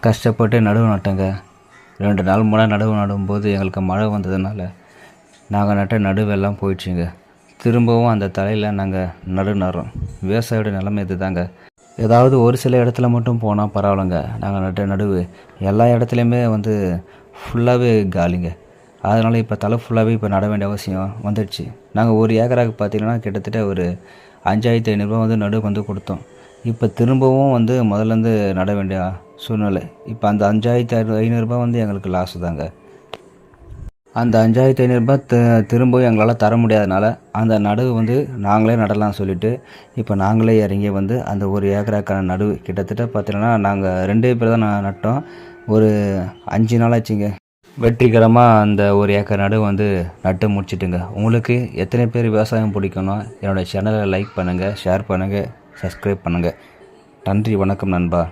கஷ்டப்பட்டு நடுவு நட்டோங்க. 2 நாள் முன்னாடி நடுவு நடும்போது எங்களுக்கு மழை வந்ததுனால நாங்கள் நட்ட நடுவெல்லாம் போயிடுச்சுங்க. திரும்பவும் அந்த தலையில் நாங்கள் நடுறோம். விவசாயியோட நிலைமை இது தாங்க. ஏதாவது ஒரு சில இடத்துல மட்டும் போனால் பரவாயில்லைங்க. நாங்கள் நட்ட நடுவு எல்லா இடத்துலையுமே ஃபுல்லாகவே காலிங்க. அதனால் இப்போ தலை ஃபுல்லாகவே இப்போ நட வேண்டிய அவசியம் வந்துடுச்சு. நாங்கள் ஒரு ஏக்கராக்கு பார்த்திங்கன்னா கிட்டத்தட்ட ஒரு 5500 நடுவு கொடுத்தோம். இப்போ திரும்பவும் முதல்லேருந்து நட வேண்டிய சூழ்நிலை. இப்போ அந்த 5500 எங்களுக்கு லாஸு தாங்க. அந்த 5500 திரும்பவும் எங்களால் தர முடியாதனால அந்த நடுவு நாங்களே நடலாம் சொல்லிவிட்டு இப்போ நாங்களே இறங்கி அந்த ஒரு ஏக்கராக்கான நடுவு கிட்டத்தட்ட பார்த்தீங்கன்னா நாங்கள் 2 பேர் தான் நட்டோம். ஒரு 5 நாள் ஆச்சுங்க. வெற்றிகரமாக அந்த ஒரு ஏக்கர் நடுவு நட்டு முடிச்சிட்டுங்க. உங்களுக்கு எத்தனை பேர் விவசாயம் பிடிக்கும்னா என்னோடய சேனலை லைக் பண்ணுங்கள், ஷேர் பண்ணுங்கள், சப்ஸ்கிரைப் பண்ணுங்கள். நன்றி, வணக்கம் நண்பா.